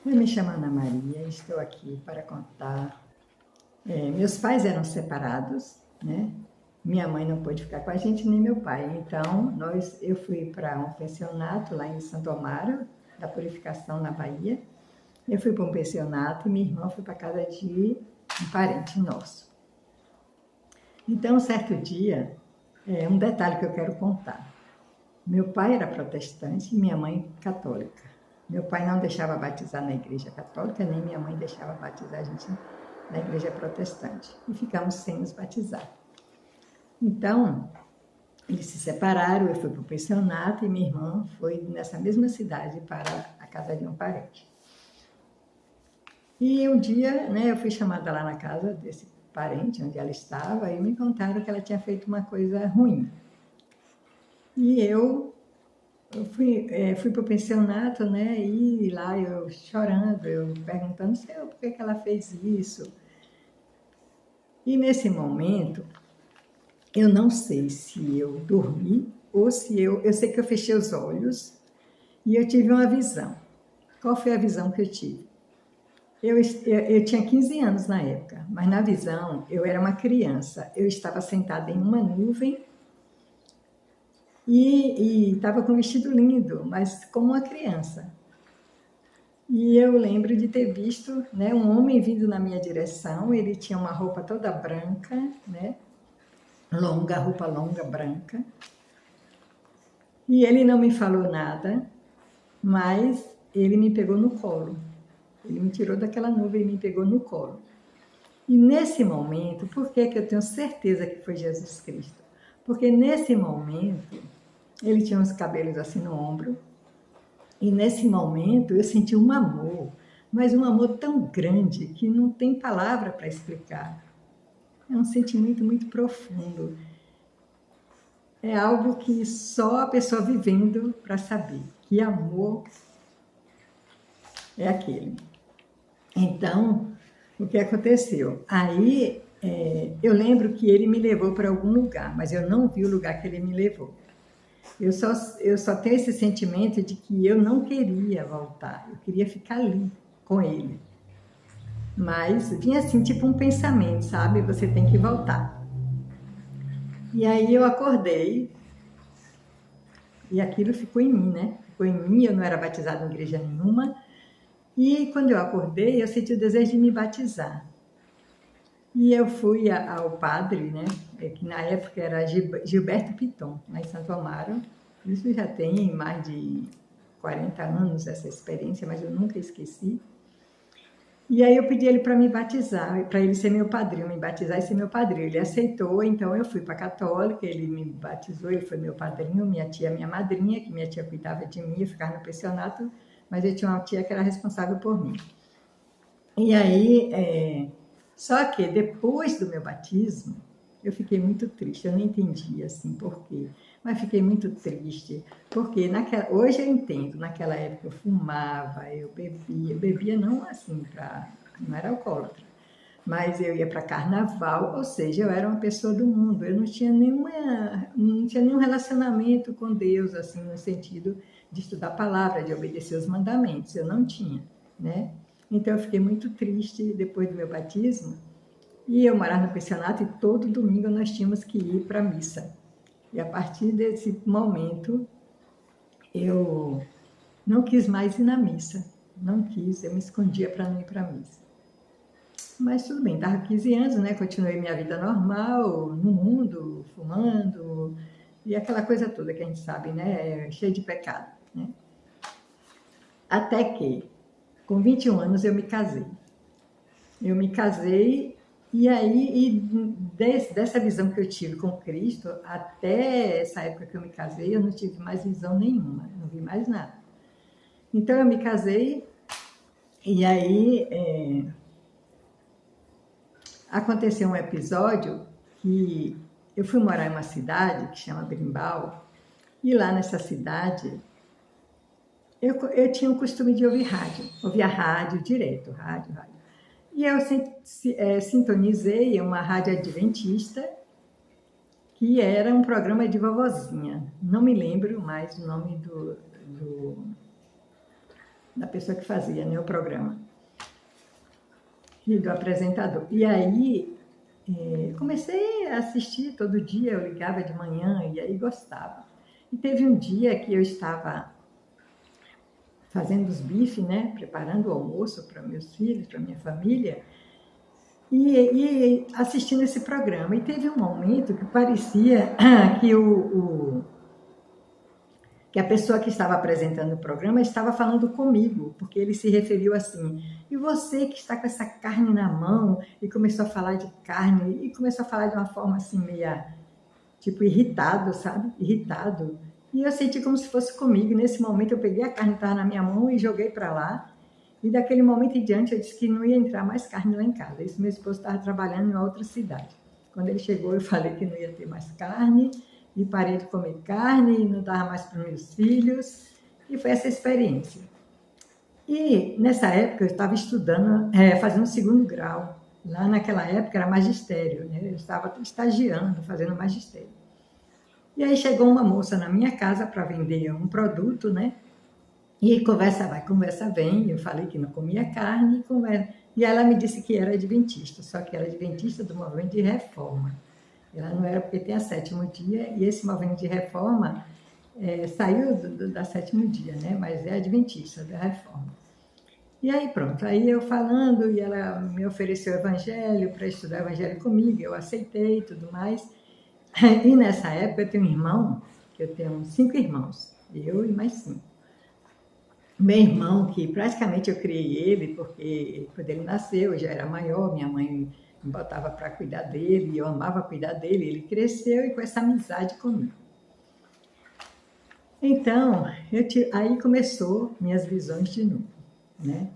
Eu me chamo Ana Maria, estou aqui para contar. Meus pais eram separados, né? Minha mãe não pôde ficar com a gente, nem meu pai. Então, eu fui para um pensionato lá em Santo Amaro, da Purificação, na Bahia. Eu fui para um pensionato e minha irmã foi para a casa de um parente nosso. Então, um certo dia, um detalhe que eu quero contar. Meu pai era protestante e minha mãe católica. Meu pai não deixava batizar na igreja católica, nem minha mãe deixava batizar a gente na igreja protestante. E ficamos sem nos batizar. Então, eles se separaram, eu fui para o pensionato e minha irmã foi nessa mesma cidade para a casa de um parente. E um dia, né, eu fui chamada lá na casa desse parente, onde ela estava, e me contaram que ela tinha feito uma coisa ruim. E eu fui para o pensionato, né, e lá eu chorando, eu perguntando, Senhor, por que ela fez isso? E nesse momento, eu não sei se eu dormi ou se eu sei que eu fechei os olhos e eu tive uma visão. Qual foi a visão que eu tive? Eu tinha 15 anos na época, mas na visão eu era uma criança. Eu estava sentada em uma nuvem e estava com um vestido lindo, mas como uma criança. E eu lembro de ter visto, né, um homem vindo na minha direção. Ele tinha uma roupa toda branca, né, longa, roupa longa, branca. E ele não me falou nada, mas ele me pegou no colo. Ele me tirou daquela nuvem e me pegou no colo. E nesse momento, por que eu tenho certeza que foi Jesus Cristo? Porque nesse momento, ele tinha uns cabelos assim no ombro, e nesse momento eu senti um amor, mas um amor tão grande que não tem palavra para explicar. É um sentimento muito profundo. É algo que só a pessoa vivendo para saber que amor é aquele. Então, o que aconteceu? Aí, eu lembro que ele me levou para algum lugar, mas eu não vi o lugar que ele me levou. Eu só tenho esse sentimento de que eu não queria voltar, eu queria ficar ali com ele. Mas vinha assim, tipo um pensamento, sabe? Você tem que voltar. E aí eu acordei e aquilo ficou em mim, né? Ficou em mim, eu não era batizada em igreja nenhuma. E quando eu acordei, eu senti o desejo de me batizar. E eu fui ao padre, né, que na época era Gilberto Piton, lá em Santo Amaro. Isso já tem mais de 40 anos, essa experiência, mas eu nunca esqueci. E aí eu pedi ele para me batizar, para ele ser meu padrinho, me batizar e ser meu padrinho. Ele aceitou, então eu fui para a católica, ele me batizou, ele foi meu padrinho, minha tia, minha madrinha, que minha tia cuidava de mim, eu ficava no pensionato, mas eu tinha uma tia que era responsável por mim. E aí, só que depois do meu batismo, eu fiquei muito triste, eu não entendi assim por quê, mas fiquei muito triste, porque hoje eu entendo, naquela época eu fumava, eu bebia não assim, não era alcoólatra, mas eu ia para carnaval, ou seja, eu era uma pessoa do mundo, eu não tinha nenhum relacionamento com Deus, assim, no sentido de estudar a palavra, de obedecer os mandamentos, eu não tinha, né? Então eu fiquei muito triste depois do meu batismo, e eu morava no pensionato e todo domingo nós tínhamos que ir para a missa. E a partir desse momento eu não quis mais ir na missa, não quis, eu me escondia para não ir para a missa. Mas tudo bem, estava 15 anos, né? Continuei minha vida normal, no mundo, fumando, e aquela coisa toda que a gente sabe, né? Cheio de pecado, né? Até que, com 21 anos, eu me casei. Eu me casei e aí, dessa visão que eu tive com Cristo, até essa época que eu me casei, eu não tive mais visão nenhuma, não vi mais nada. Então eu me casei e aí aconteceu um episódio que eu fui morar em uma cidade que chama Berimbau, e lá nessa cidade eu tinha o costume de ouvir rádio, ouvia rádio direto, rádio. E eu sintonizei uma rádio adventista, que era um programa de vovozinha. Não me lembro mais o nome da pessoa que fazia, né, o programa, e do apresentador. E aí, comecei a assistir todo dia, eu ligava de manhã e aí gostava. E teve um dia que eu estava fazendo os bifes, né, preparando o almoço para meus filhos, para minha família, e assistindo esse programa. E teve um momento que parecia que que a pessoa que estava apresentando o programa estava falando comigo, porque ele se referiu assim: e você que está com essa carne na mão, e começou a falar de carne, e começou a falar de uma forma assim, meia, tipo, irritado, sabe? Irritado. E eu senti como se fosse comigo. E nesse momento eu peguei a carne que estava na minha mão e joguei para lá. E daquele momento em diante eu disse que não ia entrar mais carne lá em casa. Isso meu esposo estava trabalhando em outra cidade. Quando ele chegou eu falei que não ia ter mais carne, e parei de comer carne, e não dava mais para os meus filhos, e foi essa experiência. E nessa época eu estava estudando, fazendo segundo grau. Lá naquela época era magistério, né? Eu estava estagiando, fazendo magistério. E aí chegou uma moça na minha casa para vender um produto, né? E conversa vai, conversa vem. Eu falei que não comia carne, conversa. E ela me disse que era adventista, só que era adventista do movimento de reforma. Ela não era porque tem a sétimo dia, e esse movimento de reforma saiu da sétimo dia, né? Mas é adventista da reforma. E aí pronto, aí eu falando, e ela me ofereceu o evangelho para estudar o evangelho comigo, eu aceitei e tudo mais. E nessa época eu tenho um irmão, que eu tenho 5 irmãos, eu e mais 5. Meu irmão, que praticamente eu criei ele, porque quando ele nasceu eu já era maior, minha mãe me botava para cuidar dele, e eu amava cuidar dele, ele cresceu e com essa amizade comigo. Então, aí começou minhas visões de novo, né?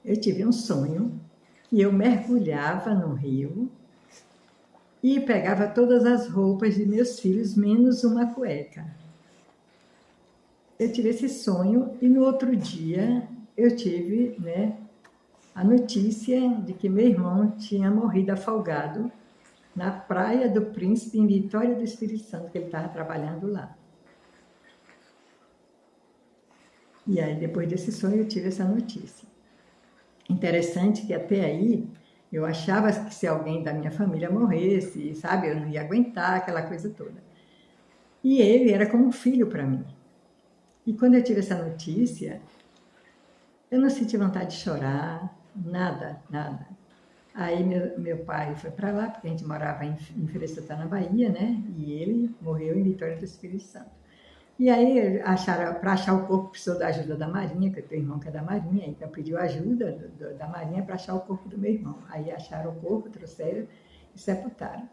Eu tive um sonho que eu mergulhava no rio e pegava todas as roupas de meus filhos, menos uma cueca. Eu tive esse sonho e no outro dia eu tive, né, a notícia de que meu irmão tinha morrido afogado na Praia do Príncipe, em Vitória do Espírito Santo, que ele estava trabalhando lá. E aí, depois desse sonho, eu tive essa notícia. Interessante que até aí eu achava que se alguém da minha família morresse, sabe, eu não ia aguentar aquela coisa toda. E ele era como um filho para mim. E quando eu tive essa notícia, eu não senti vontade de chorar, nada, nada. Aí meu pai foi para lá, porque a gente morava em Feira de Santana, na Bahia, né? E ele morreu em Vitória do Espírito Santo. E aí, para achar o corpo, precisou da ajuda da Marinha, que eu tenho um irmão que é da Marinha, então pediu ajuda da Marinha para achar o corpo do meu irmão. Aí acharam o corpo, trouxeram e sepultaram.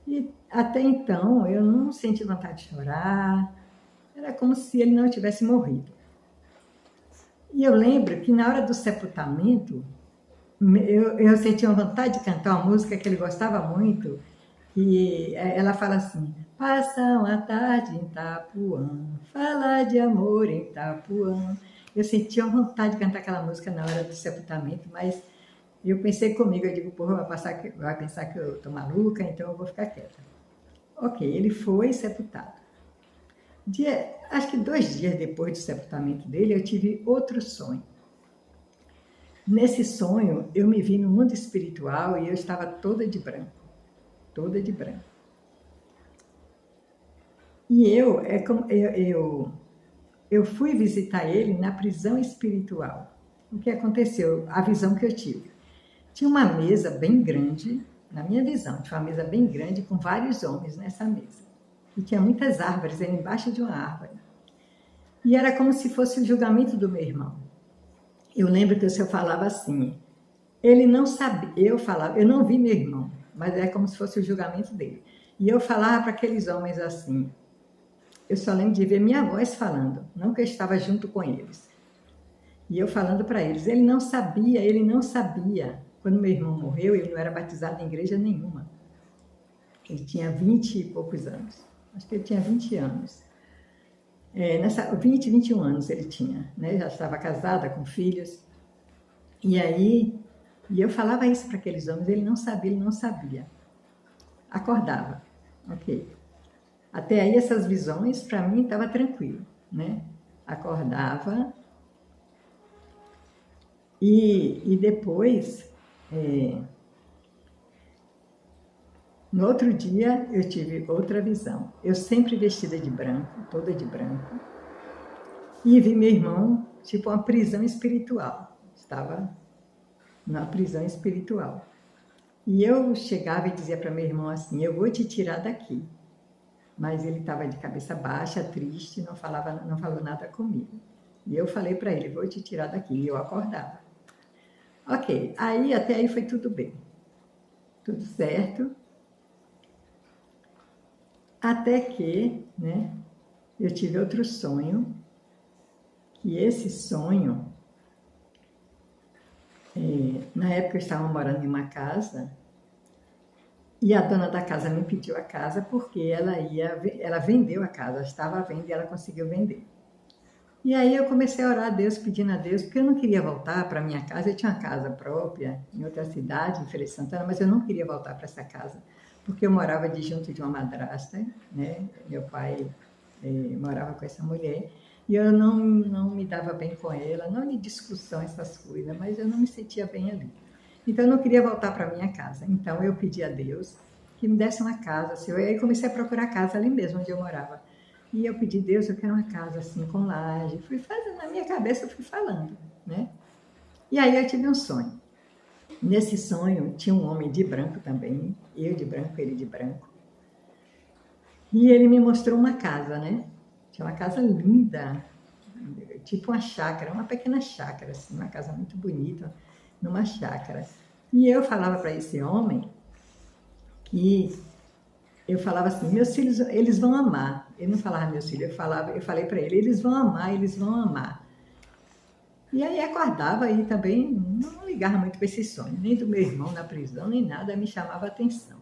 E até então, eu não senti vontade de chorar, era como se ele não tivesse morrido. E eu lembro que na hora do sepultamento, eu senti uma vontade de cantar uma música que ele gostava muito, e ela fala assim: passa uma tarde em Itapuã, fala de amor em Itapuã. Eu senti uma vontade de cantar aquela música na hora do sepultamento, mas eu pensei comigo, eu digo, porra, vai pensar que eu tô maluca, então eu vou ficar quieta. Ok, ele foi sepultado. Acho que 2 dias depois do sepultamento dele, eu tive outro sonho. Nesse sonho, eu me vi no mundo espiritual e eu estava toda de branco. Toda de branco. E eu fui visitar ele na prisão espiritual. O que aconteceu? A visão que eu tive. Tinha uma mesa bem grande, na minha visão, tinha uma mesa bem grande com vários homens nessa mesa. E tinha muitas árvores, era embaixo de uma árvore. E era como se fosse o julgamento do meu irmão. Eu lembro que o senhor falava assim, ele não sabia, eu não vi meu irmão, mas é como se fosse o julgamento dele. E eu falava para aqueles homens assim, eu só lembro de ver minha voz falando, não que eu estava junto com eles. E eu falando para eles, ele não sabia. Quando meu irmão morreu, ele não era batizado em igreja nenhuma. Ele tinha 20 e poucos anos. Acho que ele tinha 20 anos. 20, 21 anos ele tinha, né? Já estava casada, com filhos. E eu falava isso para aqueles homens, ele não sabia. Acordava, ok. Até aí essas visões, para mim, estava tranquilo, né? Acordava E depois, no outro dia, eu tive outra visão. Eu sempre vestida de branco, toda de branco, e vi meu irmão, tipo uma prisão espiritual. Estava numa prisão espiritual. E eu chegava e dizia para meu irmão assim: eu vou te tirar daqui. Mas ele estava de cabeça baixa, triste, não falou nada comigo. E eu falei para ele: vou te tirar daqui. E eu acordava. Ok, aí até aí foi tudo bem, tudo certo. Até que, né, eu tive outro sonho, que esse sonho, na época eu estava morando em uma casa, e a dona da casa me pediu a casa porque ela vendeu a casa, estava à venda e ela conseguiu vender. E aí eu comecei a orar a Deus, pedindo a Deus, porque eu não queria voltar para minha casa. Eu tinha uma casa própria em outra cidade, em Feira de Santana, mas eu não queria voltar para essa casa, porque eu morava junto de uma madrasta, né? Meu pai morava com essa mulher, e eu não me dava bem com ela, não de discussão, essas coisas, mas eu não me sentia bem ali. Então eu não queria voltar para minha casa. Então eu pedi a Deus que me desse uma casa. Assim, eu aí comecei a procurar casa ali mesmo onde eu morava. E eu pedi, Deus, eu quero uma casa assim, com laje. Fui fazendo, na minha cabeça eu fui falando, né? E aí eu tive um sonho. Nesse sonho tinha um homem de branco também, eu de branco, ele de branco. E ele me mostrou uma casa, né? Tinha uma casa linda, tipo uma chácara, uma pequena chácara, assim, uma casa muito bonita, numa chácara. E eu falava para esse homem que eu falava assim: meus filhos, eles vão amar. Ele não falava meus filhos, eu falei para ele: eles vão amar, eles vão amar. E aí acordava e também não ligava muito para esse sonho, nem do meu irmão na prisão, nem nada, me chamava a atenção.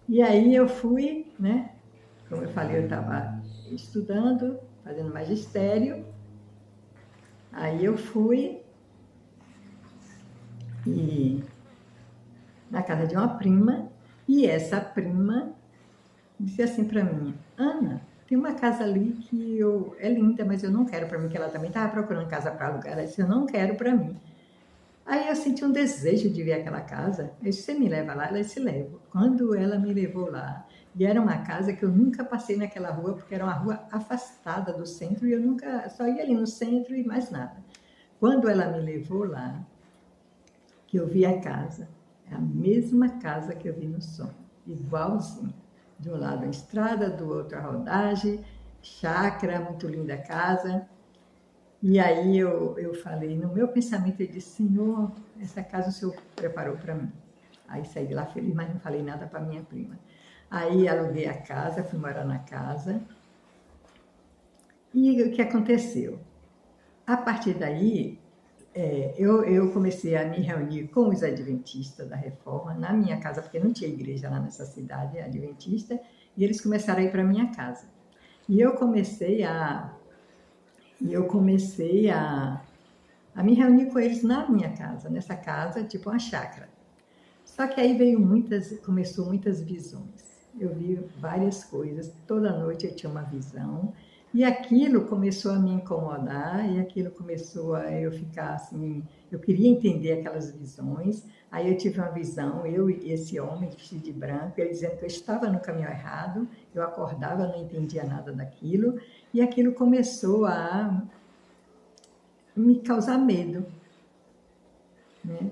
E aí eu fui, né? Como eu falei, eu estava estudando, fazendo magistério. Aí eu fui na casa de uma prima, e essa prima disse assim para mim: Ana, tem uma casa ali que é linda, mas eu não quero para mim, que ela também estava procurando casa para alugar. Ela disse: eu não quero para mim. Aí eu senti um desejo de ver aquela casa. Eu disse: você me leva lá? Ela disse: levo. Quando ela me levou lá, e era uma casa que eu nunca passei naquela rua, porque era uma rua afastada do centro, e eu nunca, só ia ali no centro e mais nada. Quando ela me levou lá, que eu vi a casa, é a mesma casa que eu vi no sonho, igualzinho. De um lado a estrada, do outro a rodagem, chácara, muito linda a casa. E aí eu falei, no meu pensamento, eu disse: Senhor, essa casa o Senhor preparou para mim. Aí saí de lá feliz, mas não falei nada para minha prima. Aí aluguei a casa, fui morar na casa. E o que aconteceu? A partir daí, eu comecei a me reunir com os adventistas da Reforma na minha casa, porque não tinha igreja lá nessa cidade adventista, e eles começaram a ir para minha casa. E eu comecei a me reunir com eles na minha casa, nessa casa, tipo uma chácara. Só que aí começou muitas visões. Eu vi várias coisas, toda noite eu tinha uma visão, e aquilo começou a me incomodar, e aquilo começou a eu ficar assim, eu queria entender aquelas visões. Aí eu tive uma visão, eu e esse homem vestido de branco, ele dizendo que eu estava no caminho errado, eu acordava, não entendia nada daquilo, e aquilo começou a me causar medo, né?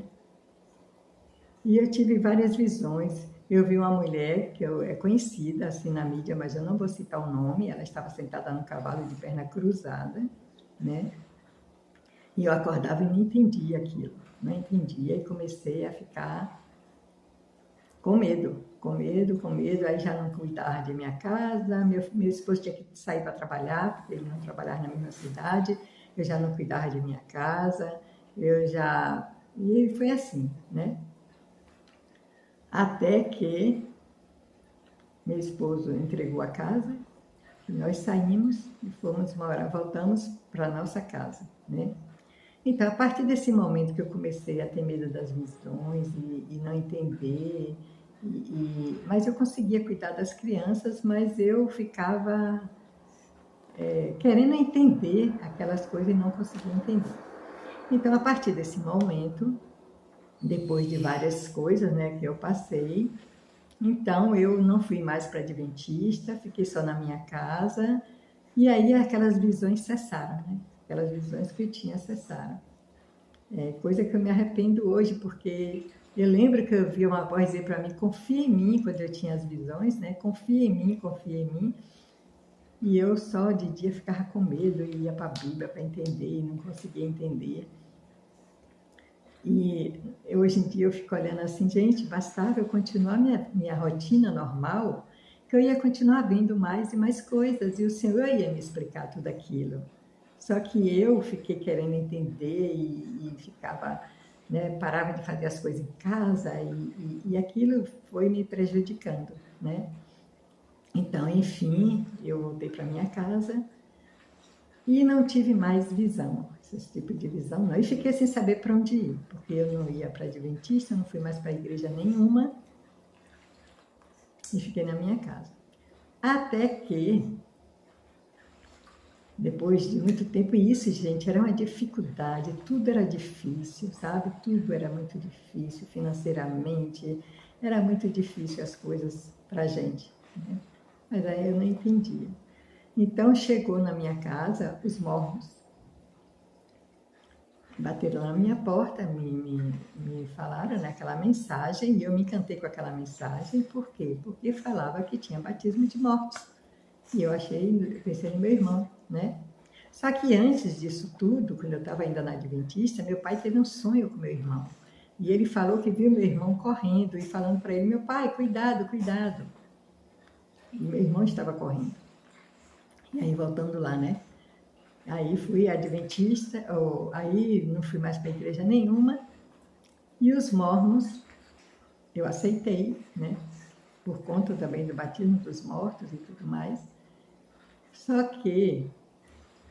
E eu tive várias visões. Eu vi uma mulher que é conhecida assim na mídia, mas eu não vou citar o nome. Ela estava sentada no cavalo de perna cruzada, né? E eu acordava e não entendia aquilo, não entendia, e comecei a ficar com medo, com medo, com medo. Aí já não cuidava de minha casa, meu esposo tinha que sair para trabalhar, porque ele não trabalhava na mesma cidade, eu já não cuidava de minha casa, e foi assim, né? Até que meu esposo entregou a casa, e nós saímos e fomos morar, voltamos para a nossa casa, né? Então, a partir desse momento que eu comecei a ter medo das visões e não entender, mas eu conseguia cuidar das crianças, mas eu ficava querendo entender aquelas coisas e não conseguia entender. Então, a partir desse momento, depois de várias coisas, né, que eu passei, então eu não fui mais para Adventista, fiquei só na minha casa, e aí aquelas visões cessaram, né? Aquelas visões que eu tinha cessaram. Coisa que eu me arrependo hoje, porque eu lembro que eu vi uma voz dizer para mim, confia em mim, quando eu tinha as visões, né? Confia em mim, confia em mim. E eu só de dia ficava com medo e ia para a Bíblia para entender e não conseguia entender. E hoje em dia eu fico olhando assim, gente, bastava eu continuar minha rotina normal, que eu ia continuar vendo mais e mais coisas, e o Senhor ia me explicar tudo aquilo. Só que eu fiquei querendo entender e ficava, né, parava de fazer as coisas em casa, e aquilo foi me prejudicando, né? Então, enfim, eu voltei para minha casa e não tive mais visão, esse tipo de visão não. E fiquei sem saber para onde ir, porque eu não ia para Adventista, não fui mais para igreja nenhuma, e fiquei na minha casa. Até que, depois de muito tempo, e isso, gente, era uma dificuldade, tudo era difícil, sabe? Tudo era muito difícil, financeiramente, era muito difícil as coisas para a gente, né? Mas aí eu não entendia. Então, chegou na minha casa os mormons, bateram na minha porta, me falaram, né, aquela mensagem, e eu me encantei com aquela mensagem. Por quê? Porque falava que tinha batismo de mortos. E eu pensei no meu irmão, né? Só que antes disso tudo, quando eu estava ainda na Adventista, meu pai teve um sonho com meu irmão. E ele falou que viu meu irmão correndo e falando para ele, meu pai, cuidado, cuidado. E meu irmão estava correndo. E aí, voltando lá, né? Aí fui adventista, aí não fui mais para igreja nenhuma. E os mormons, eu aceitei, né? Por conta também do batismo dos mortos e tudo mais. Só que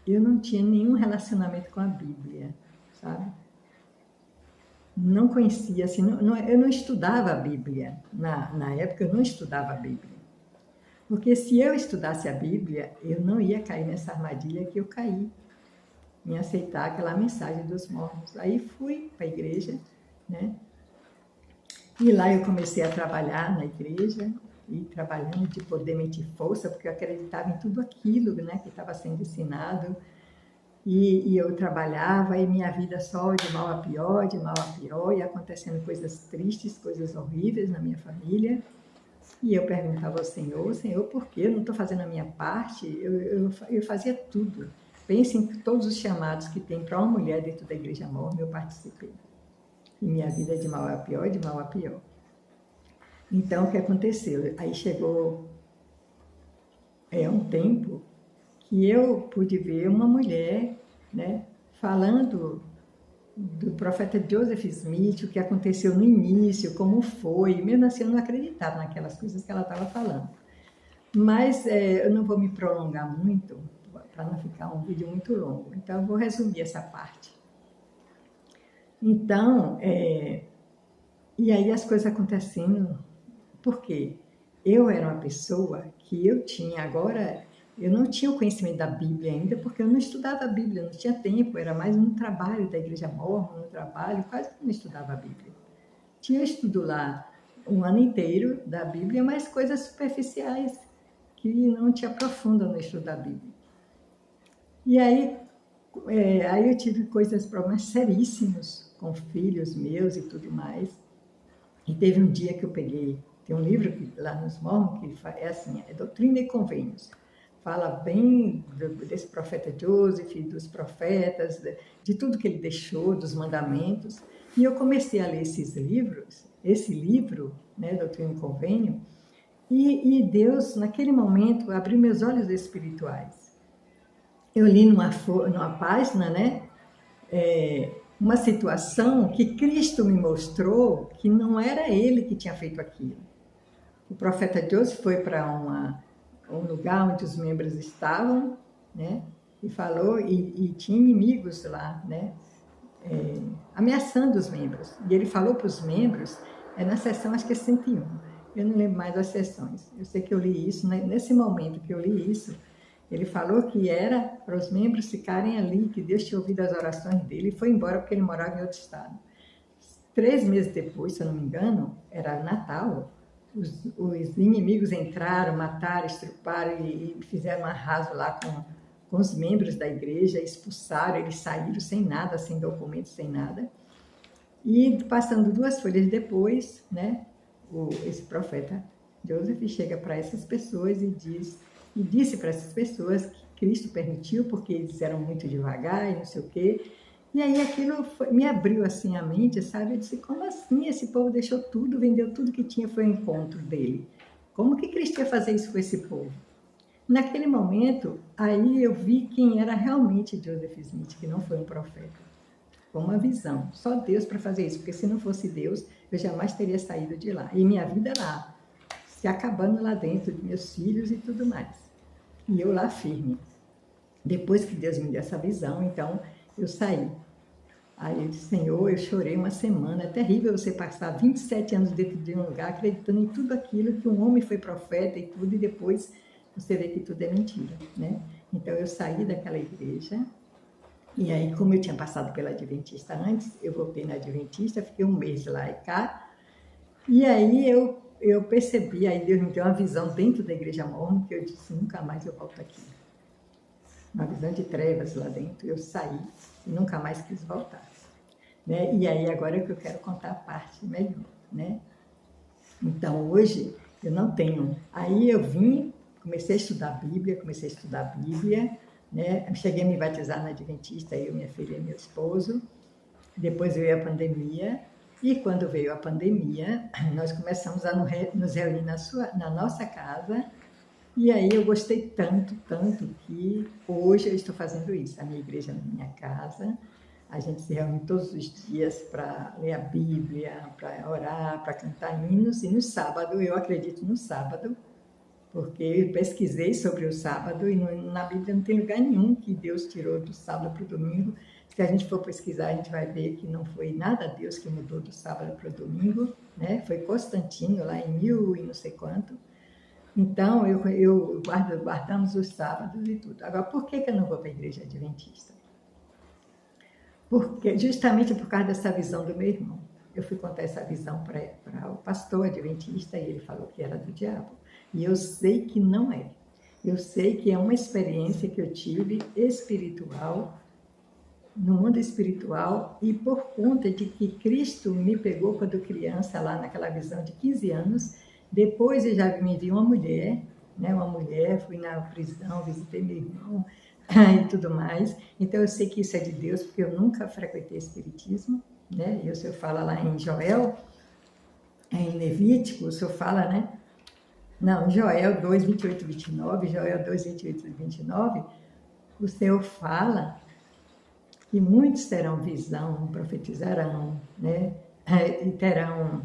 eu não tinha nenhum relacionamento com a Bíblia, sabe? Não conhecia, assim, eu não estudava a Bíblia. Na época eu não estudava a Bíblia. Porque se eu estudasse a Bíblia, eu não ia cair nessa armadilha que eu caí, em aceitar aquela mensagem dos mormons. Aí fui para a igreja, né? E lá eu comecei a trabalhar na igreja, e trabalhando de poder meter força, porque eu acreditava em tudo aquilo, né, que estava sendo ensinado. E eu trabalhava, e minha vida só de mal a pior, de mal a pior, e acontecendo coisas tristes, coisas horríveis na minha família. E eu perguntava ao Senhor, Senhor, por que eu não estou fazendo a minha parte? Eu fazia tudo. Pense em todos os chamados que tem para uma mulher dentro da igreja mormon, eu participei. E minha vida é de mal a pior, de mal a pior. Então, o que aconteceu? Aí chegou um tempo que eu pude ver uma mulher, né, falando do profeta Joseph Smith, o que aconteceu no início, como foi. Mesmo assim, eu não acreditava naquelas coisas que ela estava falando. Mas eu não vou me prolongar muito, para não ficar um vídeo muito longo. Então, eu vou resumir essa parte. Então, e aí as coisas acontecendo, por quê? Eu era uma pessoa que eu não tinha o conhecimento da Bíblia ainda, porque eu não estudava a Bíblia, não tinha tempo, era mais um trabalho da igreja mormon, um trabalho, quase que não estudava a Bíblia. Tinha estudo lá um ano inteiro da Bíblia, mas coisas superficiais, que não te aprofundam no estudo da Bíblia. E aí eu tive problemas seríssimos com filhos meus e tudo mais. E teve um dia que eu peguei, tem um livro lá nos Mormons, que é assim, é Doutrina e Convênios. Fala bem desse profeta Joseph, dos profetas, de tudo que ele deixou, dos mandamentos. E eu comecei a ler esse livro, né, Doutrina e Convênio, e Deus, naquele momento, abriu meus olhos espirituais. Eu li numa página, né, uma situação que Cristo me mostrou que não era ele que tinha feito aquilo. O profeta Joseph foi para um lugar onde os membros estavam, né, e falou, e tinha inimigos lá, né, ameaçando os membros. E ele falou para os membros, na sessão, acho que é 101, eu não lembro mais das sessões. Eu sei que eu li isso, né, nesse momento que eu li isso, Ele falou que era para os membros ficarem ali, que Deus tinha ouvido as orações dele e foi embora porque ele morava em outro estado. 3 meses depois, se eu não me engano, era Natal, os inimigos entraram, mataram, estruparam e fizeram um arraso lá com os membros da igreja, expulsaram, eles saíram sem nada, sem documentos, sem nada. E passando 2 folhas depois, né, esse profeta Joseph chega para essas pessoas e disse para essas pessoas que Cristo permitiu, porque eles eram muito devagar e não sei o quê. E aí aquilo me abriu assim a mente, sabe? Eu disse, como assim? Esse povo deixou tudo, vendeu tudo que tinha, foi ao encontro dele. Como que Cristo ia fazer isso com esse povo? Naquele momento, aí eu vi quem era realmente Joseph Smith, que não foi um profeta. Foi uma visão. Só Deus para fazer isso, porque se não fosse Deus, eu jamais teria saído de lá. E minha vida lá, se acabando lá dentro, de meus filhos e tudo mais. E eu lá firme. Depois que Deus me deu essa visão, então eu saí. Aí eu disse, Senhor, eu chorei uma semana. É terrível você passar 27 anos dentro de um lugar acreditando em tudo aquilo que um homem foi profeta e tudo, e depois você vê que tudo é mentira, né? Então eu saí daquela igreja, e aí como eu tinha passado pela Adventista antes, eu voltei na Adventista, fiquei 1 mês lá e cá, e aí eu percebi, aí Deus me deu uma visão dentro da igreja mormon, que eu disse, nunca mais eu volto aqui. Uma visão de trevas lá dentro, eu saí e nunca mais quis voltar. Né? E aí agora é que eu quero contar a parte melhor, né? Então hoje eu não tenho. Aí eu vim, comecei a estudar Bíblia, né? Cheguei a me batizar na Adventista, eu, minha filha e meu esposo. Depois veio a pandemia, e quando veio a pandemia, nós começamos a nos reunir na nossa casa, e aí eu gostei tanto, que hoje eu estou fazendo isso. A minha igreja na minha casa, a gente se reúne todos os dias para ler a Bíblia, para orar, para cantar hinos, e no sábado, eu acredito no sábado, porque eu pesquisei sobre o sábado e na Bíblia não tem lugar nenhum que Deus tirou do sábado para o domingo. Se a gente for pesquisar, a gente vai ver que não foi nada Deus que mudou do sábado para o domingo, né? Foi Constantino, lá em 1000 e não sei quanto. Então, guardamos os sábados e tudo. Agora, por que eu não vou para a igreja adventista? Porque, justamente por causa dessa visão do meu irmão. Eu fui contar essa visão para o pastor adventista e ele falou que era do diabo. E eu sei que não é. Eu sei que é uma experiência que eu tive espiritual, no mundo espiritual, e por conta de que Cristo me pegou quando criança, lá naquela visão de 15 anos. Depois eu já me vi uma mulher, fui na prisão, visitei meu irmão e tudo mais. Então eu sei que isso é de Deus, porque eu nunca frequentei espiritismo, né? E o Senhor fala lá em Joel, em Levítico, o Senhor fala, né? Não, Joel 2, 28 e 29, Joel 2, 28 e 29, o Senhor fala que muitos terão visão, profetizarão, né? E terão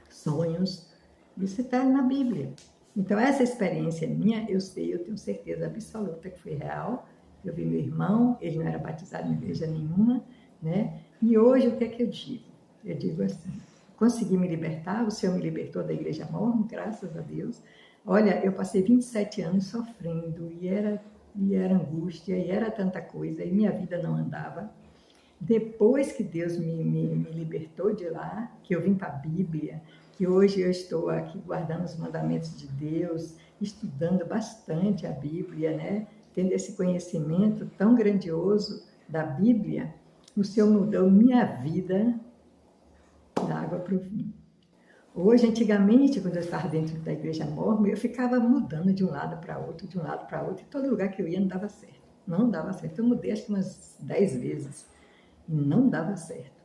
sonhos. Isso está na Bíblia. Então, essa experiência minha, eu sei, eu tenho certeza absoluta que foi real. Eu vi meu irmão, ele não era batizado em igreja nenhuma, né? E hoje, o que é que eu digo? Eu digo assim, consegui me libertar, o Senhor me libertou da igreja mormon, graças a Deus. Olha, eu passei 27 anos sofrendo, e era angústia, e era tanta coisa, e minha vida não andava. Depois que Deus me libertou de lá, que eu vim para a Bíblia, que hoje eu estou aqui guardando os mandamentos de Deus, estudando bastante a Bíblia, né? Tendo esse conhecimento tão grandioso da Bíblia, o Senhor mudou minha vida da água para o vinho. Hoje, antigamente, quando eu estava dentro da igreja mormon, eu ficava mudando de um lado para outro, e todo lugar que eu ia não dava certo. Não dava certo. Eu mudei acho que umas 10 vezes e não dava certo.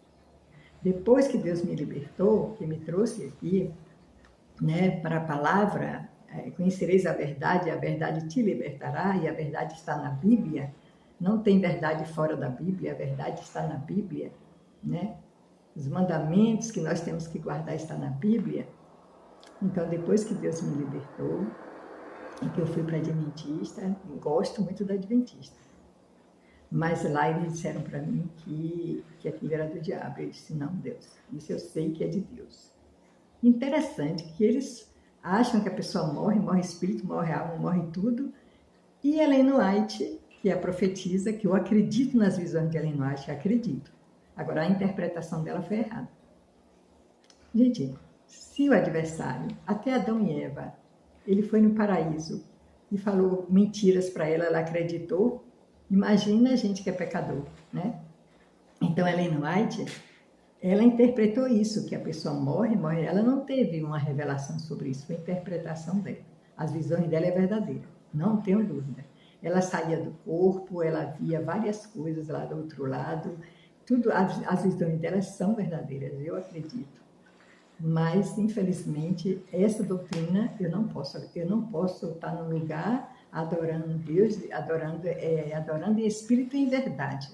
Depois que Deus me libertou, que me trouxe aqui, né, para a palavra, conhecereis a verdade te libertará, e a verdade está na Bíblia. Não tem verdade fora da Bíblia, a verdade está na Bíblia, né? Os mandamentos que nós temos que guardar estão na Bíblia. Então, depois que Deus me libertou, e que eu fui para a Adventista, gosto muito da Adventista. Mas lá eles disseram para mim que aquilo era do diabo. Eu disse, não, Deus, isso eu sei que é de Deus. Interessante que eles acham que a pessoa morre espírito, morre alma, morre tudo, E Ellen White, que é a profetisa, que eu acredito nas visões de Ellen White, acredito. Agora, a interpretação dela foi errada. Gente, se o adversário, até Adão e Eva, ele foi no paraíso e falou mentiras para ela, ela acreditou, imagina a gente que é pecador, né? Então, Ellen White, ela interpretou isso, que a pessoa morre, ela não teve uma revelação sobre isso, foi a interpretação dela. As visões dela é verdadeira, não tenho dúvida. Ela saía do corpo, ela via várias coisas lá do outro lado, tudo, as visões dela são verdadeiras, eu acredito. Mas, infelizmente, essa doutrina eu não posso estar num lugar adorando Deus, adorando em espírito e em verdade.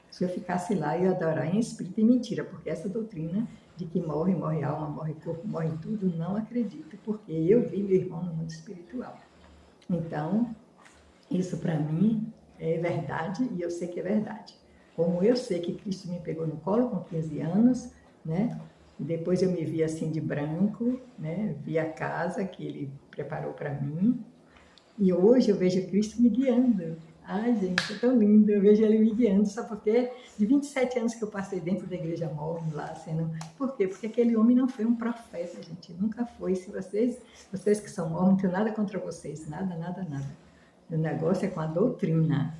Se eu ficasse lá, eu ia adorar em espírito e mentira, porque essa doutrina de que morre alma, morre corpo, morre tudo, não acredito, porque eu vi meu irmão no mundo espiritual. Então, isso para mim é verdade e eu sei que é verdade. Como eu sei que Cristo me pegou no colo com 15 anos, né? E depois eu me vi assim de branco, né? Vi a casa que ele preparou para mim. E hoje eu vejo Cristo me guiando. Ai, gente, é tão lindo. Eu vejo ele me guiando, só porque de 27 anos que eu passei dentro da igreja mormon lá, sendo... Por quê? Porque aquele homem não foi um profeta, gente. Nunca foi. Se vocês que são mormon, não tenho nada contra vocês. Nada, nada, nada. O negócio é com a doutrina.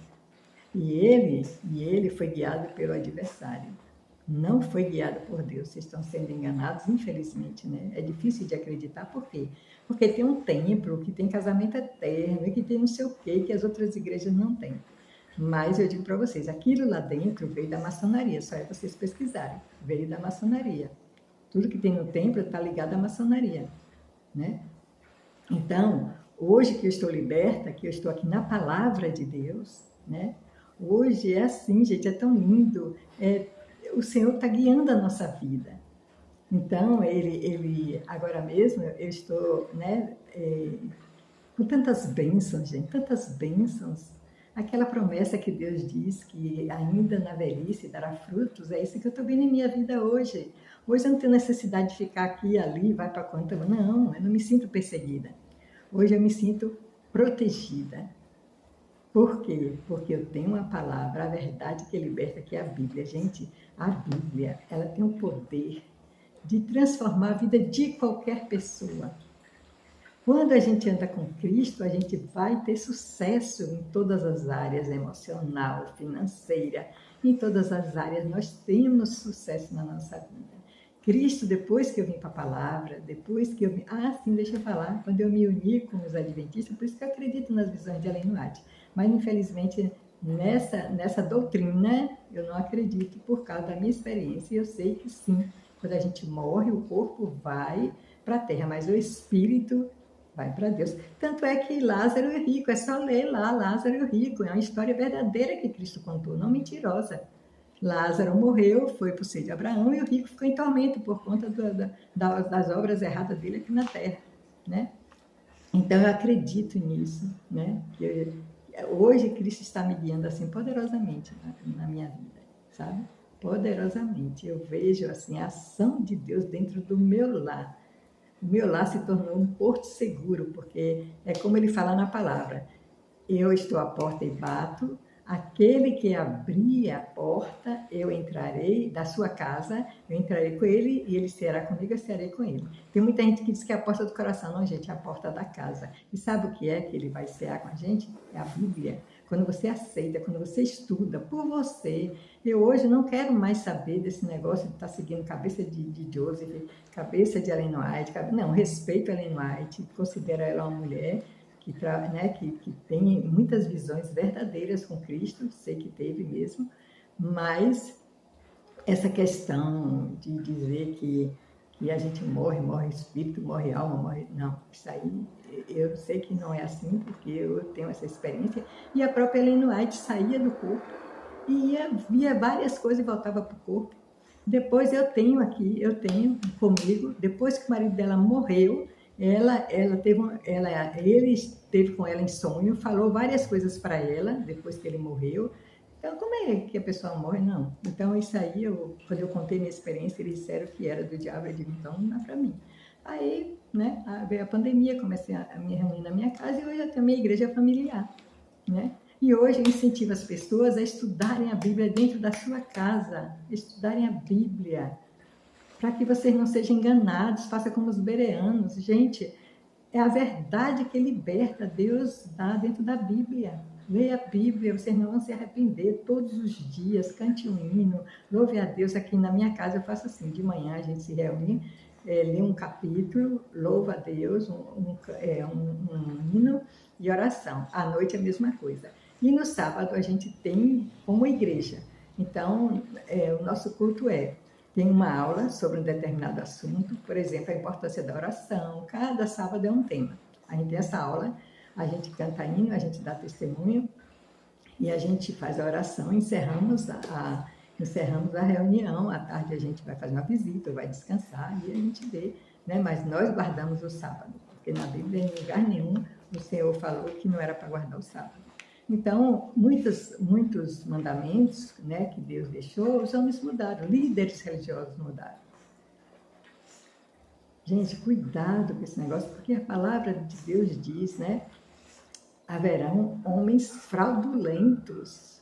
E ele foi guiado pelo adversário. Não foi guiado por Deus. Vocês estão sendo enganados, infelizmente, né? É difícil de acreditar. Por quê? Porque tem um templo que tem casamento eterno e que tem não sei o quê que as outras igrejas não têm. Mas eu digo para vocês, aquilo lá dentro veio da maçonaria. Só é vocês pesquisarem. Veio da maçonaria. Tudo que tem no templo está ligado à maçonaria, né? Então, hoje que eu estou liberta, que eu estou aqui na palavra de Deus, né? Hoje é assim, gente, é tão lindo. O Senhor está guiando a nossa vida. Então, agora mesmo, eu estou, né, com tantas bênçãos, gente, tantas bênçãos. Aquela promessa que Deus diz que ainda na velhice dará frutos, é isso que eu estou vendo em minha vida hoje. Hoje eu não tenho necessidade de ficar aqui e ali, vai para quanto. Não, eu não me sinto perseguida. Hoje eu me sinto protegida. Por quê? Porque eu tenho uma palavra, a verdade que liberta, que é a Bíblia. Gente, a Bíblia, ela tem o poder de transformar a vida de qualquer pessoa. Quando a gente anda com Cristo, a gente vai ter sucesso em todas as áreas, emocional, financeira, em todas as áreas nós temos sucesso na nossa vida. Cristo, depois que eu vim para a palavra, depois que eu vim... sim, deixa eu falar, quando eu me uni com os adventistas, por isso que eu acredito nas visões de Ellen White. Mas, infelizmente, nessa doutrina, eu não acredito por causa da minha experiência. E eu sei que sim, quando a gente morre, o corpo vai para a terra, mas o espírito vai para Deus. Tanto é que Lázaro é rico, é só ler lá, Lázaro é rico. É uma história verdadeira que Cristo contou, não mentirosa. Lázaro morreu, foi para o seio de Abraão, e o rico ficou em tormento por conta das obras erradas dele aqui na terra, né? Então, eu acredito nisso, né? Que hoje Cristo está me guiando assim poderosamente na minha vida, sabe? Poderosamente. Eu vejo assim a ação de Deus dentro do meu lar. O meu lar se tornou um porto seguro, porque é como ele fala na palavra: eu estou à porta e bato, aquele que abrir a porta, eu entrarei da sua casa, eu entrarei com ele e ele será comigo, eu serei com ele. Tem muita gente que diz que é a porta do coração. Não, gente, é a porta da casa. E sabe o que é que ele vai cear com a gente? É a Bíblia. Quando você aceita, quando você estuda por você. Eu hoje não quero mais saber desse negócio de estar seguindo cabeça de Joseph, cabeça de Ellen White. Não, respeito a Ellen White, considero ela uma mulher que tem muitas visões verdadeiras com Cristo, sei que teve mesmo, mas essa questão de dizer que a gente morre espírito, morre alma, morre... Não, isso aí eu sei que não é assim, porque eu tenho essa experiência, e a própria Ellen White saía do corpo, e via várias coisas e voltava para o corpo. Depois eu tenho comigo, depois que o marido dela morreu, ele esteve com ela em sonho, falou várias coisas para ela, depois que ele morreu. Então, como é que a pessoa morre? Não. Então, isso aí, quando eu contei minha experiência, eles disseram que era do diabo, eu digo, então não dá para mim. Aí, né, veio a pandemia, comecei a me reunir na minha casa e hoje eu tenho minha igreja familiar. né? E hoje eu incentivo as pessoas a estudarem a Bíblia dentro da sua casa, estudarem a Bíblia, para que vocês não sejam enganados, faça como os bereanos. Gente, é a verdade que liberta, Deus dá dentro da Bíblia. Leia a Bíblia, vocês não vão se arrepender todos os dias, cante um hino, louve a Deus. Aqui na minha casa eu faço assim, de manhã a gente se reúne, lê um capítulo, louva a Deus, um hino e oração. À noite é a mesma coisa. E no sábado a gente tem como igreja. Então, o nosso culto tem uma aula sobre um determinado assunto, por exemplo, a importância da oração. Cada sábado é um tema. A gente tem essa aula, a gente canta hino, a gente dá testemunho e a gente faz a oração, encerramos a reunião. À tarde a gente vai fazer uma visita, vai descansar e a gente vê, né? Mas nós guardamos o sábado, porque na Bíblia, em lugar nenhum, o Senhor falou que não era para guardar o sábado. Então, muitos mandamentos, né, que Deus deixou, os homens mudaram, líderes religiosos mudaram. Gente, cuidado com esse negócio, porque a palavra de Deus diz, né, haverão homens fraudulentos.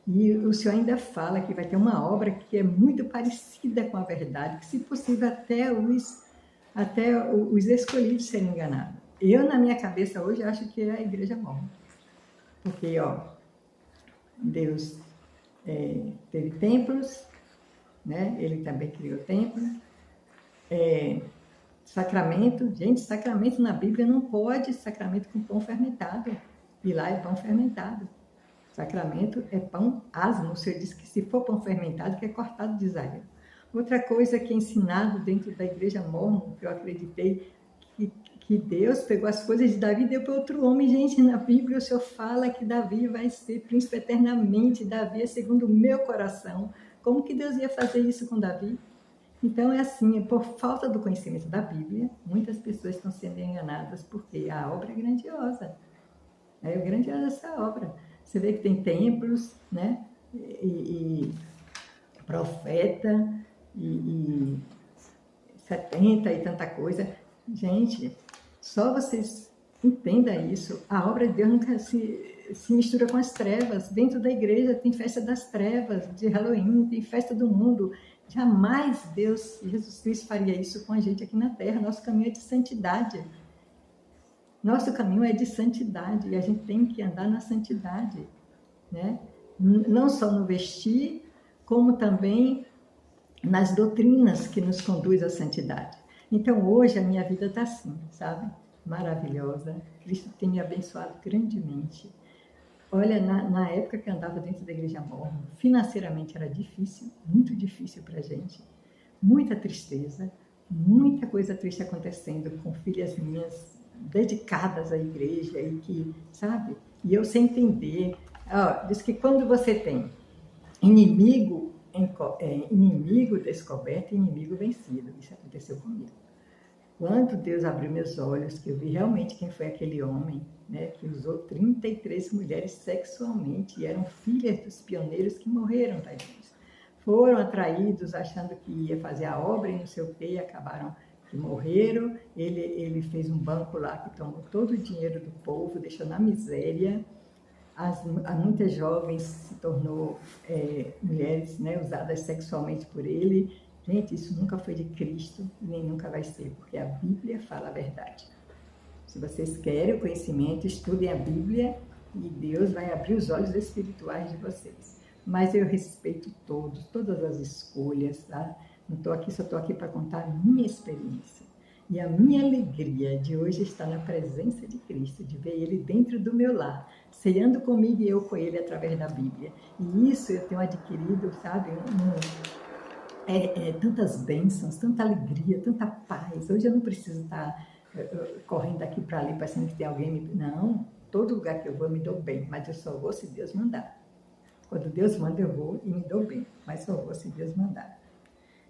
E o Senhor ainda fala que vai ter uma obra que é muito parecida com a verdade, que se possível até os escolhidos serem enganados. Eu, na minha cabeça hoje, acho que é a igreja mormon. Porque, Deus teve templos, né? Ele também criou templo. Sacramento, gente, sacramento na Bíblia não pode sacramento com pão fermentado. E lá é pão fermentado. Sacramento é pão asmo. O Senhor diz que se for pão fermentado, que é cortado de Israel. Outra coisa que é ensinado dentro da igreja mormon, que eu acreditei, que Deus pegou as coisas de Davi e deu para outro homem. Gente, na Bíblia o Senhor fala que Davi vai ser príncipe eternamente. Davi é segundo o meu coração. Como que Deus ia fazer isso com Davi? Então é assim, por falta do conhecimento da Bíblia, muitas pessoas estão sendo enganadas, porque a obra é grandiosa. É grandiosa essa obra. Você vê que tem templos, né? E profeta, e 70 e tanta coisa. Gente, só vocês entendam isso. A obra de Deus nunca se mistura com as trevas. Dentro da igreja tem festa das trevas, de Halloween, tem festa do mundo. Jamais Deus, Jesus Cristo, faria isso com a gente aqui na terra. Nosso caminho é de santidade. Nosso caminho é de santidade e a gente tem que andar na santidade, né? Não só no vestir, como também nas doutrinas que nos conduz à santidade. Então, hoje a minha vida está assim, sabe? Maravilhosa. Cristo tem me abençoado grandemente. Olha, na época que eu andava dentro da igreja mormon, financeiramente era difícil, muito difícil para a gente. Muita tristeza, muita coisa triste acontecendo com filhas minhas dedicadas à igreja e que, sabe? E eu sem entender. Diz que quando você tem inimigo descoberto e inimigo vencido. Isso aconteceu comigo. Quando Deus abriu meus olhos, que eu vi realmente quem foi aquele homem, né, que usou 33 mulheres sexualmente e eram filhas dos pioneiros que morreram, tadinhos. Foram atraídos achando que ia fazer a obra e não sei o quê, e acabaram que morreram. Ele fez um banco lá que tomou todo o dinheiro do povo, deixou na miséria. Muitas jovens se tornou mulheres, né, usadas sexualmente por ele. Gente, isso nunca foi de Cristo, nem nunca vai ser, porque a Bíblia fala a verdade. Se vocês querem o conhecimento, estudem a Bíblia e Deus vai abrir os olhos espirituais de vocês. Mas eu respeito todas as escolhas, tá? Não estou aqui, só estou aqui para contar a minha experiência. E a minha alegria de hoje estar na presença de Cristo, de ver Ele dentro do meu lar, ceando comigo e eu com Ele através da Bíblia. E isso eu tenho adquirido, sabe, tantas bênçãos, tanta alegria, tanta paz. Hoje eu não preciso estar correndo daqui para ali, parecendo que tem alguém Não, todo lugar que eu vou eu me dou bem, mas eu só vou se Deus mandar. Quando Deus manda eu vou e me dou bem, mas só vou se Deus mandar.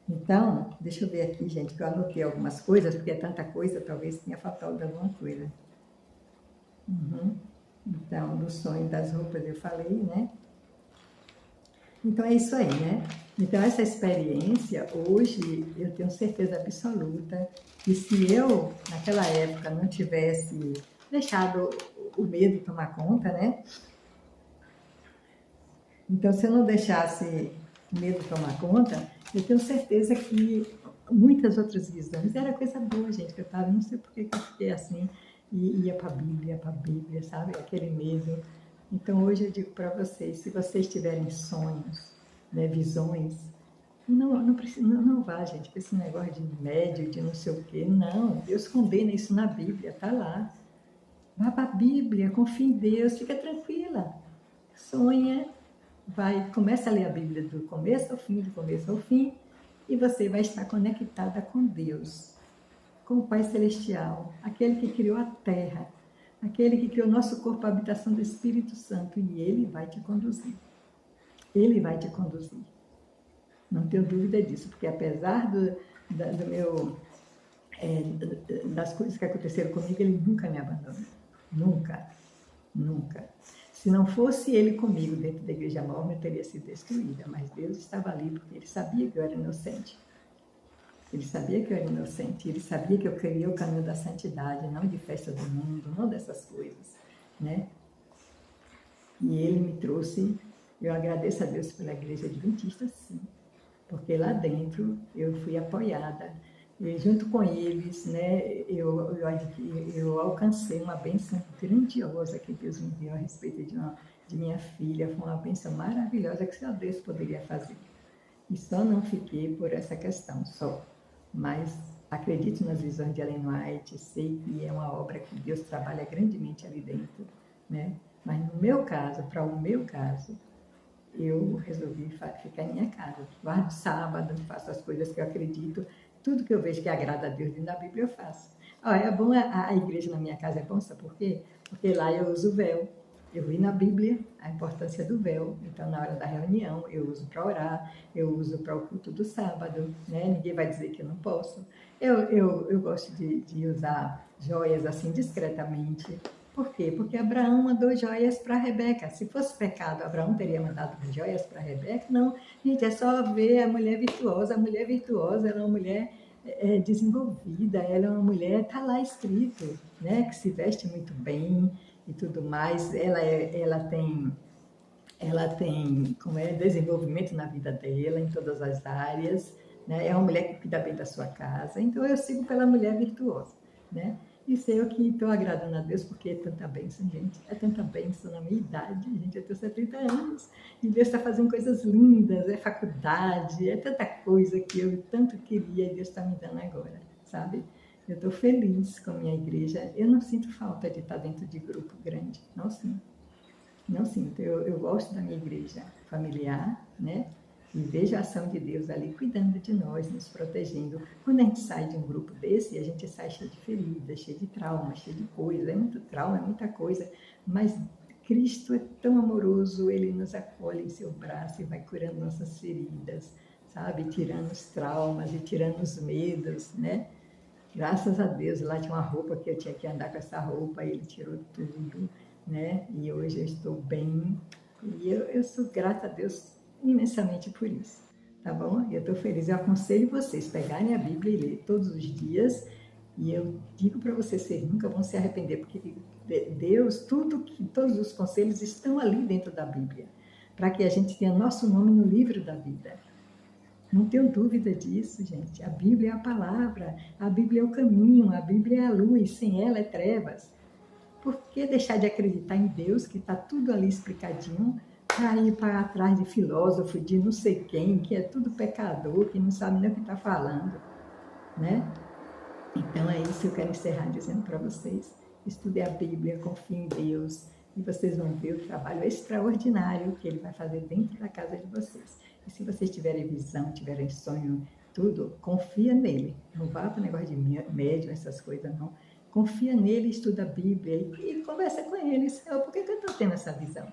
Então, deixa eu ver aqui, gente, que eu anotei algumas coisas, porque é tanta coisa, talvez tenha faltado alguma coisa. Então, do sonho das roupas eu falei, né? Então, é isso aí, né? Então, essa experiência, hoje, eu tenho certeza absoluta que se eu, naquela época, não tivesse deixado o medo tomar conta, né? Então, se eu não deixasse o medo tomar conta, eu tenho certeza que muitas outras visões era coisa boa, gente, que eu estava, não sei por que eu fiquei assim, e ia para a Bíblia, sabe? Aquele medo. Então, hoje eu digo para vocês, se vocês tiverem sonhos, né, visões, não vá, gente, para esse negócio de médio, de não sei o quê. Não, Deus condena isso na Bíblia, tá lá. Vá para a Bíblia, confia em Deus, fica tranquila. Sonha, começa a ler a Bíblia do começo ao fim, e você vai estar conectada com Deus, com o Pai Celestial, aquele que criou a terra, aquele que criou nosso corpo, a habitação do Espírito Santo, e Ele vai te conduzir. Ele vai te conduzir. Não tenho dúvida disso, porque apesar das coisas que aconteceram comigo, Ele nunca me abandonou. Nunca. Nunca. Se não fosse Ele comigo dentro da igreja mormon, eu teria sido destruída. Mas Deus estava ali porque Ele sabia que eu era inocente. Ele sabia que eu era inocente. Ele sabia que eu queria o caminho da santidade, não de festa do mundo, não dessas coisas, né? E Ele me trouxe. Eu agradeço a Deus pela igreja adventista, sim, porque lá dentro eu fui apoiada. E junto com eles, né, eu alcancei uma bênção grandiosa que Deus me deu a respeito de minha filha. Foi uma bênção maravilhosa que só Deus poderia fazer. E só não fiquei por essa questão, só. Mas acredito nas visões de Ellen White, sei que é uma obra que Deus trabalha grandemente ali dentro, né? Mas no meu caso, para o meu caso, eu resolvi ficar em minha casa. Guardo sábado, faço as coisas que eu acredito, tudo que eu vejo que agrada a Deus dentro da Bíblia eu faço. É bom, a igreja na minha casa é bom, sabe por quê? Porque lá eu uso o véu. Eu vi na Bíblia a importância do véu. Então, na hora da reunião, eu uso para orar, eu uso para o culto do sábado, né? Ninguém vai dizer que eu não posso. Eu gosto de usar joias assim discretamente. Por quê? Porque Abraão mandou joias para Rebeca. Se fosse pecado, Abraão teria mandado joias para Rebeca? Não. Gente, é só ver a mulher virtuosa. A mulher virtuosa, ela é uma mulher desenvolvida, ela é uma mulher, está lá escrito, né? Que se veste muito bem e tudo mais. Ela tem desenvolvimento na vida dela, em todas as áreas, né? É uma mulher que cuida bem da sua casa. Então, eu sigo pela mulher virtuosa, né? E sei o que estou agradando a Deus, porque é tanta bênção, gente. É tanta bênção na minha idade, gente. Eu tenho 70 anos e Deus está fazendo coisas lindas. É faculdade, é tanta coisa que eu tanto queria e Deus está me dando agora, sabe? Eu estou feliz com a minha igreja. Eu não sinto falta de estar dentro de grupo grande. Não sinto. Não sinto. Eu gosto da minha igreja familiar, né? E vejo a ação de Deus ali cuidando de nós, nos protegendo. Quando a gente sai de um grupo desse, a gente sai cheio de feridas, cheio de trauma, cheio de coisa. É muito trauma, é muita coisa. Mas Cristo é tão amoroso, Ele nos acolhe em seu braço e vai curando nossas feridas, sabe? Tirando os traumas e tirando os medos, né? Graças a Deus, lá tinha uma roupa que eu tinha que andar com essa roupa, Ele tirou tudo, né? E hoje eu estou bem. E eu sou grata a Deus imensamente por isso, tá bom? Eu estou feliz. Eu aconselho vocês pegarem a Bíblia e ler todos os dias. E eu digo para vocês, vocês nunca vão se arrepender, porque Deus, todos os conselhos estão ali dentro da Bíblia, para que a gente tenha nosso nome no livro da vida. Não tenho dúvida disso, gente. A Bíblia é a palavra, a Bíblia é o caminho, a Bíblia é a luz, sem ela é trevas. Por que deixar de acreditar em Deus, que está tudo ali explicadinho, para ir para trás de filósofo, de não sei quem, que é tudo pecador, que não sabe nem o que está falando, né? Então é isso que eu quero encerrar dizendo para vocês. Estude a Bíblia, confie em Deus, e vocês vão ver o trabalho extraordinário que Ele vai fazer dentro da casa de vocês. E se vocês tiverem visão, tiverem sonho, tudo, confia nele. Não vá para o negócio de médium, essas coisas, não. Confia nele, estuda a Bíblia e conversa com ele. Senhor, por que eu estou tendo essa visão?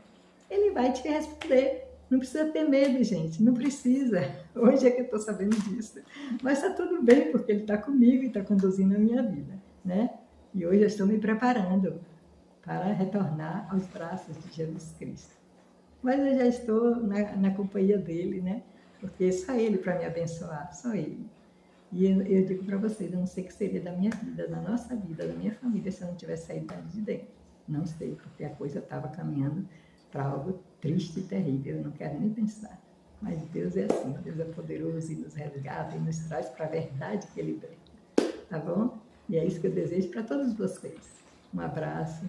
Ele vai te responder. Não precisa ter medo, gente. Não precisa. Hoje é que eu estou sabendo disso. Mas está tudo bem, porque Ele está comigo e está conduzindo a minha vida, né? E hoje eu estou me preparando para retornar aos braços de Jesus Cristo. Mas eu já estou na companhia dele, né? Porque só Ele para me abençoar, só Ele. E eu digo para vocês, eu não sei o que seria da minha vida, da nossa vida, da minha família, se eu não tivesse saído dali de dentro. Não sei, porque a coisa estava caminhando para algo triste e terrível, eu não quero nem pensar. Mas Deus é assim, Deus é poderoso e nos resgata e nos traz para a verdade que Ele liberta. Tá bom? E é isso que eu desejo para todos vocês. Um abraço.